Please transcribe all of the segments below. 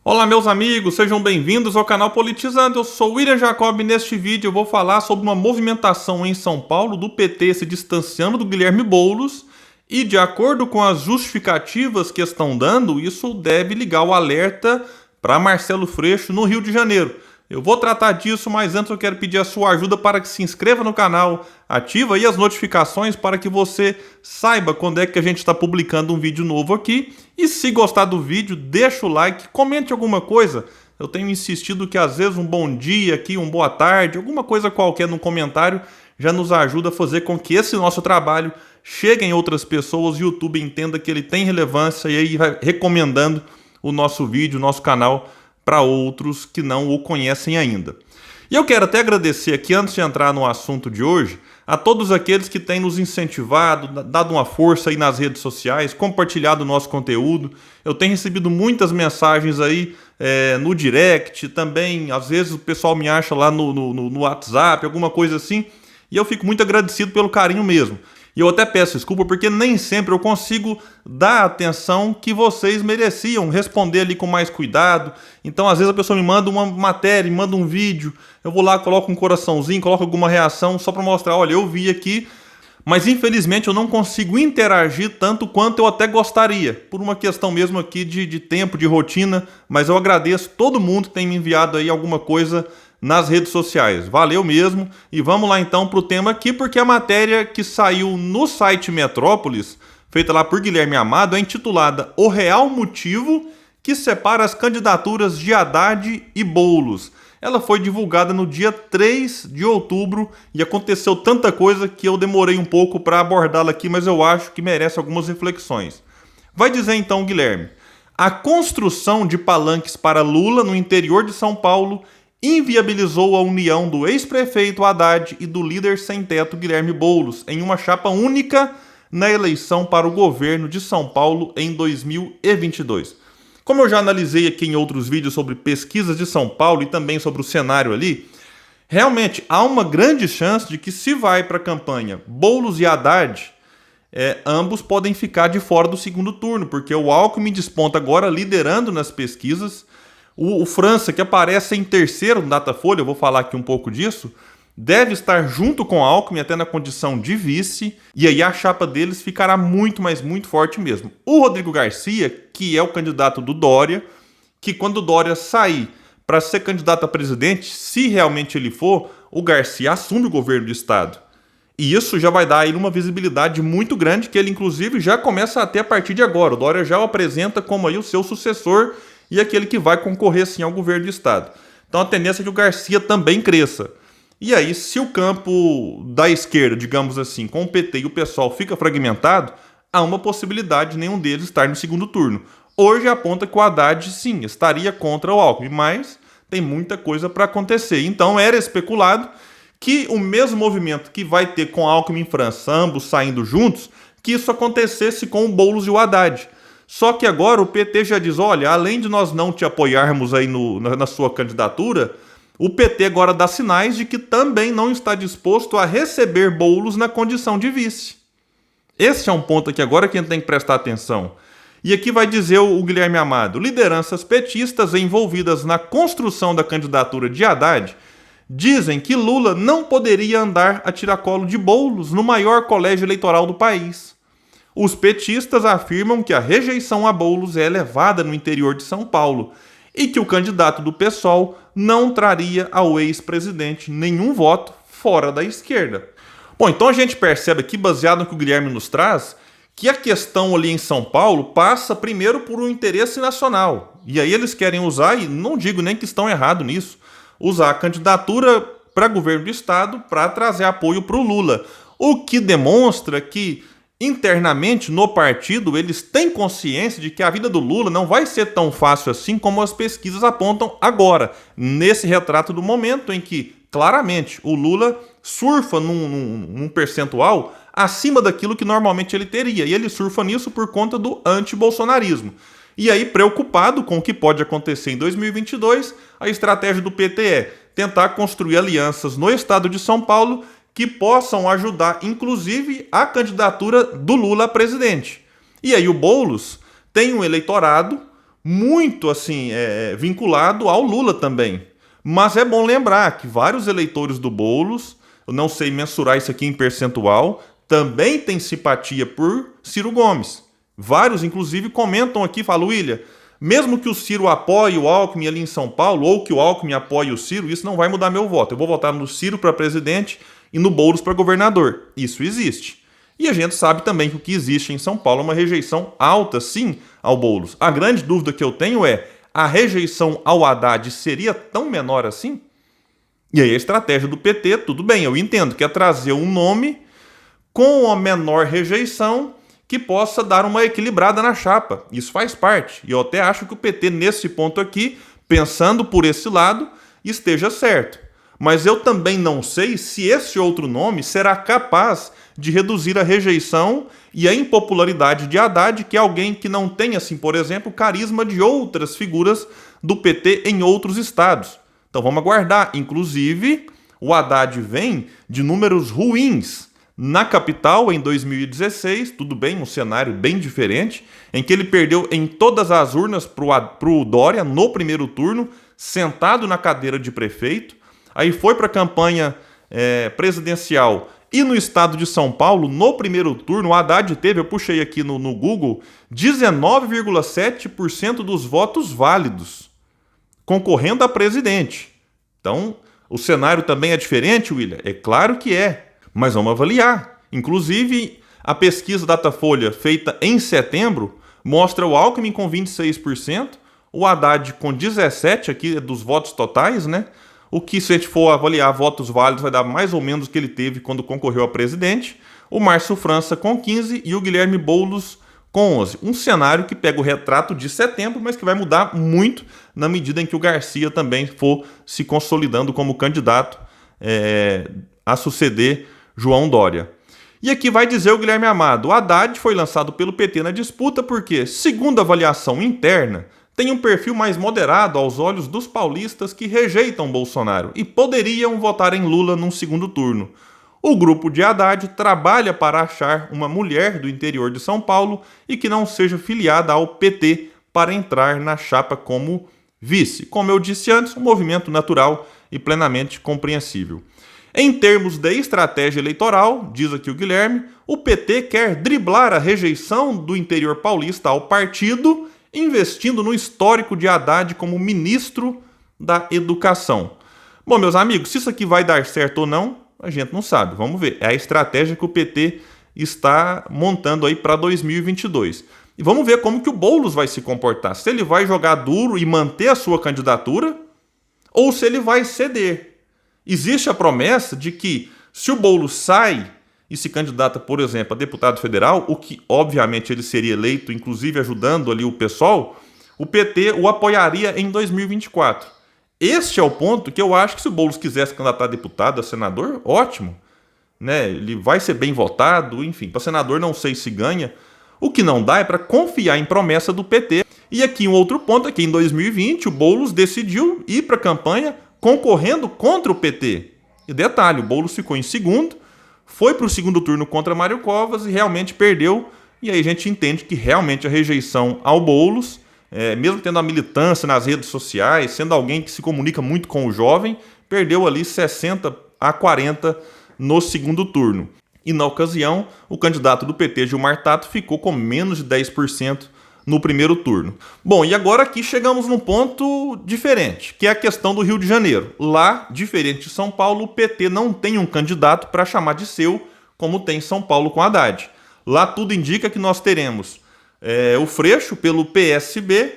Olá meus amigos, sejam bem-vindos ao canal Politizando. Eu sou William Jacob e neste vídeo eu vou falar sobre uma movimentação em São Paulo do PT se distanciando do Guilherme Boulos e, de acordo com as justificativas que estão dando, isso deve ligar o alerta para Marcelo Freixo no Rio de Janeiro. Eu vou tratar disso, mas antes eu quero pedir a sua ajuda para que se inscreva no canal, ativa aí as notificações para que você saiba quando é que a gente está publicando um vídeo novo aqui. E se gostar do vídeo, deixa o like, comente alguma coisa. Eu tenho insistido que às vezes um bom dia aqui, uma boa tarde, alguma coisa qualquer no comentário já nos ajuda a fazer com que esse nosso trabalho chegue em outras pessoas e o YouTube entenda que ele tem relevância e aí vai recomendando o nosso vídeo, o nosso canal para outros que não o conhecem ainda. E eu quero até agradecer aqui, antes de entrar no assunto de hoje, a todos aqueles que têm nos incentivado, dado uma força aí nas redes sociais, compartilhado o nosso conteúdo. Eu tenho recebido muitas mensagens aí no direct, também às vezes o pessoal me acha lá no WhatsApp, alguma coisa assim, e eu fico muito agradecido pelo carinho mesmo. E eu até peço desculpa porque nem sempre eu consigo dar a atenção que vocês mereciam, responder ali com mais cuidado. Então, às vezes a pessoa me manda uma matéria, me manda um vídeo, eu vou lá, coloco um coraçãozinho, coloco alguma reação só para mostrar, olha, eu vi aqui, mas infelizmente eu não consigo interagir tanto quanto eu até gostaria, por uma questão mesmo aqui de tempo, de rotina, mas eu agradeço todo mundo que tem me enviado aí alguma coisa nas redes sociais. Valeu mesmo. E vamos lá então para o tema aqui, porque a matéria que saiu no site Metrópolis, feita lá por Guilherme Amado, é intitulada O Real Motivo que Separa as Candidaturas de Haddad e Boulos. Ela foi divulgada no dia 3 de outubro e aconteceu tanta coisa que eu demorei um pouco para abordá-la aqui, mas eu acho que merece algumas reflexões. Vai dizer então Guilherme: a construção de palanques para Lula no interior de São Paulo inviabilizou a união do ex-prefeito Haddad e do líder sem-teto Guilherme Boulos em uma chapa única na eleição para o governo de São Paulo em 2022. Como eu já analisei aqui em outros vídeos sobre pesquisas de São Paulo e também sobre o cenário ali, realmente há uma grande chance de que, se vai para a campanha Boulos e Haddad, ambos podem ficar de fora do segundo turno, porque o Alckmin desponta agora liderando nas pesquisas. O França, que aparece em terceiro no Datafolha, eu vou falar aqui um pouco disso, deve estar junto com Alckmin até na condição de vice, e aí a chapa deles ficará muito, mas muito forte mesmo. O Rodrigo Garcia, que é o candidato do Dória, que quando o Dória sair para ser candidato a presidente, se realmente ele for, o Garcia assume o governo do estado. E isso já vai dar a ele uma visibilidade muito grande, que ele inclusive já começa a ter a partir de agora. O Dória já o apresenta como aí o seu sucessor e aquele que vai concorrer sim ao governo do estado. Então a tendência é que o Garcia também cresça. E aí, se o campo da esquerda, digamos assim, com o PT e o PSOL fica fragmentado, há uma possibilidade de nenhum deles estar no segundo turno. Hoje aponta que o Haddad, sim, estaria contra o Alckmin, mas tem muita coisa para acontecer. Então era especulado que o mesmo movimento que vai ter com Alckmin e França, ambos saindo juntos, que isso acontecesse com o Boulos e o Haddad. Só que agora o PT já diz, olha, além de nós não te apoiarmos aí na sua candidatura, o PT agora dá sinais de que também não está disposto a receber Boulos na condição de vice. Esse é um ponto aqui agora que a gente tem que prestar atenção. E aqui vai dizer o Guilherme Amado: lideranças petistas envolvidas na construção da candidatura de Haddad dizem que Lula não poderia andar a tiracolo de Boulos no maior colégio eleitoral do país. Os petistas afirmam que a rejeição a Boulos é elevada no interior de São Paulo e que o candidato do PSOL não traria ao ex-presidente nenhum voto fora da esquerda. Bom, então a gente percebe aqui, baseado no que o Guilherme nos traz, que a questão ali em São Paulo passa primeiro por um interesse nacional. E aí eles querem usar, e não digo nem que estão errados nisso, usar a candidatura para governo do estado para trazer apoio para o Lula. O que demonstra que internamente, no partido, eles têm consciência de que a vida do Lula não vai ser tão fácil assim como as pesquisas apontam agora, nesse retrato do momento em que, claramente, o Lula surfa num percentual acima daquilo que normalmente ele teria. E ele surfa nisso por conta do anti-bolsonarismo. E aí, preocupado com o que pode acontecer em 2022, a estratégia do PT é tentar construir alianças no estado de São Paulo que possam ajudar, inclusive, a candidatura do Lula a presidente. E aí o Boulos tem um eleitorado muito assim vinculado ao Lula também. Mas é bom lembrar que vários eleitores do Boulos, eu não sei mensurar isso aqui em percentual, também têm simpatia por Ciro Gomes. Vários, inclusive, comentam aqui, falam, William, mesmo que o Ciro apoie o Alckmin ali em São Paulo, ou que o Alckmin apoie o Ciro, isso não vai mudar meu voto. Eu vou votar no Ciro para presidente e no Boulos para governador. Isso existe. E a gente sabe também que o que existe em São Paulo é uma rejeição alta, sim, ao Boulos. A grande dúvida que eu tenho é, a rejeição ao Haddad seria tão menor assim? E aí a estratégia do PT, tudo bem, eu entendo, que é trazer um nome com a menor rejeição que possa dar uma equilibrada na chapa. Isso faz parte. E eu até acho que o PT, nesse ponto aqui, pensando por esse lado, esteja certo. Mas eu também não sei se esse outro nome será capaz de reduzir a rejeição e a impopularidade de Haddad, que é alguém que não tem, assim, por exemplo, carisma de outras figuras do PT em outros estados. Então vamos aguardar. Inclusive, o Haddad vem de números ruins na capital em 2016, tudo bem, um cenário bem diferente, em que ele perdeu em todas as urnas para o Dória no primeiro turno, sentado na cadeira de prefeito. Aí foi para a campanha presidencial e no estado de São Paulo, no primeiro turno, o Haddad teve, eu puxei aqui no Google, 19,7% dos votos válidos, concorrendo a presidente. Então, o cenário também é diferente, William? É claro que é. Mas vamos avaliar. Inclusive, a pesquisa Datafolha, feita em setembro, mostra o Alckmin com 26%, o Haddad com 17% aqui dos votos totais, né? O que, se a gente for avaliar votos válidos, vai dar mais ou menos o que ele teve quando concorreu a presidente. O Márcio França com 15% e o Guilherme Boulos com 11%. Um cenário que pega o retrato de setembro, mas que vai mudar muito na medida em que o Garcia também for se consolidando como candidato a suceder João Dória. E aqui vai dizer o Guilherme Amado, o Haddad foi lançado pelo PT na disputa porque, segundo a avaliação interna, tem um perfil mais moderado aos olhos dos paulistas que rejeitam Bolsonaro e poderiam votar em Lula num segundo turno. O grupo de Haddad trabalha para achar uma mulher do interior de São Paulo e que não seja filiada ao PT para entrar na chapa como vice. Como eu disse antes, um movimento natural e plenamente compreensível. Em termos de estratégia eleitoral, diz aqui o Guilherme, o PT quer driblar a rejeição do interior paulista ao partido, investindo no histórico de Haddad como ministro da Educação. Bom, meus amigos, se isso aqui vai dar certo ou não, a gente não sabe. Vamos ver. É a estratégia que o PT está montando aí para 2022. E vamos ver como que o Boulos vai se comportar. Se ele vai jogar duro e manter a sua candidatura ou se ele vai ceder. Existe a promessa de que, se o Boulos sai e se candidata, por exemplo, a deputado federal, o que, obviamente, ele seria eleito, inclusive ajudando ali o PSOL, o PT o apoiaria em 2024. Este é o ponto que eu acho que, se o Boulos quisesse candidatar a deputado, a senador, ótimo. Né? Ele vai ser bem votado, enfim, para senador não sei se ganha. O que não dá é para confiar em promessa do PT. E aqui um outro ponto, é que em 2020 o Boulos decidiu ir para a campanha concorrendo contra o PT. E detalhe, o Boulos ficou em segundo, foi para o segundo turno contra Mário Covas e realmente perdeu. E aí a gente entende que realmente a rejeição ao Boulos, mesmo tendo a militância nas redes sociais, sendo alguém que se comunica muito com o jovem, perdeu ali 60-40 no segundo turno. E na ocasião, o candidato do PT, Gilmar Tato, ficou com menos de 10% no primeiro turno. Bom, e agora aqui chegamos num ponto diferente, que é a questão do Rio de Janeiro. Lá, diferente de São Paulo, o PT não tem um candidato para chamar de seu, como tem São Paulo com Haddad. Lá tudo indica que nós teremos o Freixo pelo PSB,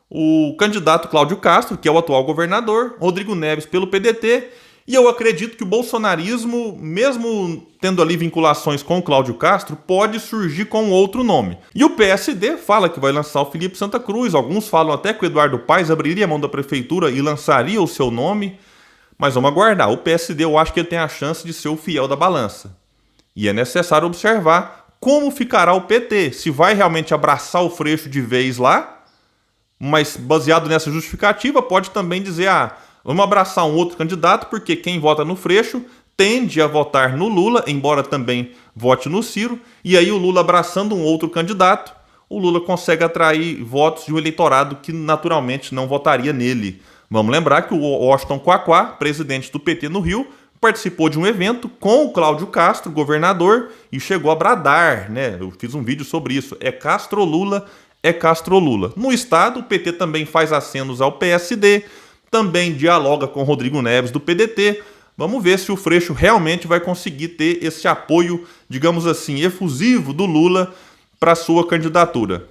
o candidato Cláudio Castro, que é o atual governador, Rodrigo Neves pelo PDT, e eu acredito que o bolsonarismo, mesmo tendo ali vinculações com o Cláudio Castro, pode surgir com outro nome. E o PSD fala que vai lançar o Felipe Santa Cruz, alguns falam até que o Eduardo Paes abriria a mão da prefeitura e lançaria o seu nome, mas vamos aguardar. O PSD, eu acho que ele tem a chance de ser o fiel da balança. E é necessário observar como ficará o PT, se vai realmente abraçar o Freixo de vez lá, mas baseado nessa justificativa, pode também dizer, vamos abraçar um outro candidato, porque quem vota no Freixo tende a votar no Lula, embora também vote no Ciro, e aí o Lula abraçando um outro candidato, o Lula consegue atrair votos de um eleitorado que naturalmente não votaria nele. Vamos lembrar que o Washington Quaquá, presidente do PT no Rio, participou de um evento com o Cláudio Castro, governador, e chegou a bradar, né? Eu fiz um vídeo sobre isso. É Castro Lula, é Castro Lula. No estado, o PT também faz acenos ao PSD, também dialoga com Rodrigo Neves do PDT. Vamos ver se o Freixo realmente vai conseguir ter esse apoio, digamos assim, efusivo do Lula para sua candidatura.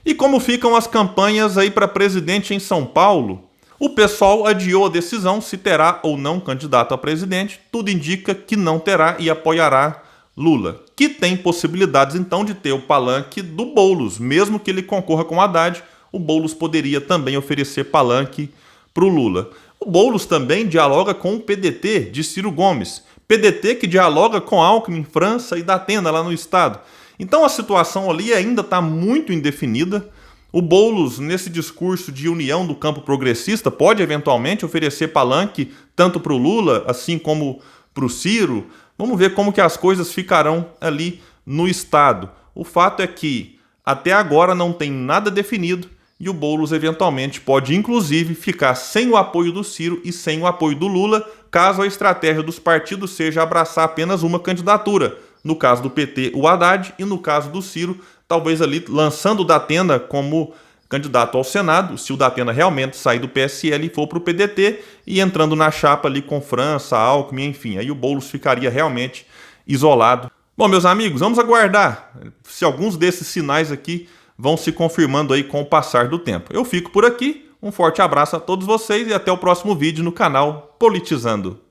E como ficam as campanhas aí para presidente em São Paulo? O pessoal adiou a decisão se terá ou não candidato a presidente. Tudo indica que não terá e apoiará Lula, que tem possibilidades então de ter o palanque do Boulos. Mesmo que ele concorra com o Haddad, o Boulos poderia também oferecer palanque para o Lula. O Boulos também dialoga com o PDT de Ciro Gomes. PDT que dialoga com Alckmin, França e Datena lá no estado. Então a situação ali ainda está muito indefinida. O Boulos, nesse discurso de união do campo progressista, pode eventualmente oferecer palanque tanto para o Lula, assim como para o Ciro. Vamos ver como que as coisas ficarão ali no estado. O fato é que até agora não tem nada definido e o Boulos eventualmente pode inclusive ficar sem o apoio do Ciro e sem o apoio do Lula, caso a estratégia dos partidos seja abraçar apenas uma candidatura. No caso do PT, o Haddad, e no caso do Ciro, talvez ali lançando o Datena como candidato ao Senado, se o Datena realmente sair do PSL e for para o PDT, e entrando na chapa ali com França, Alckmin, enfim, aí o Boulos ficaria realmente isolado. Bom, meus amigos, vamos aguardar se alguns desses sinais aqui vão se confirmando aí com o passar do tempo. Eu fico por aqui, um forte abraço a todos vocês e até o próximo vídeo no canal Politizando.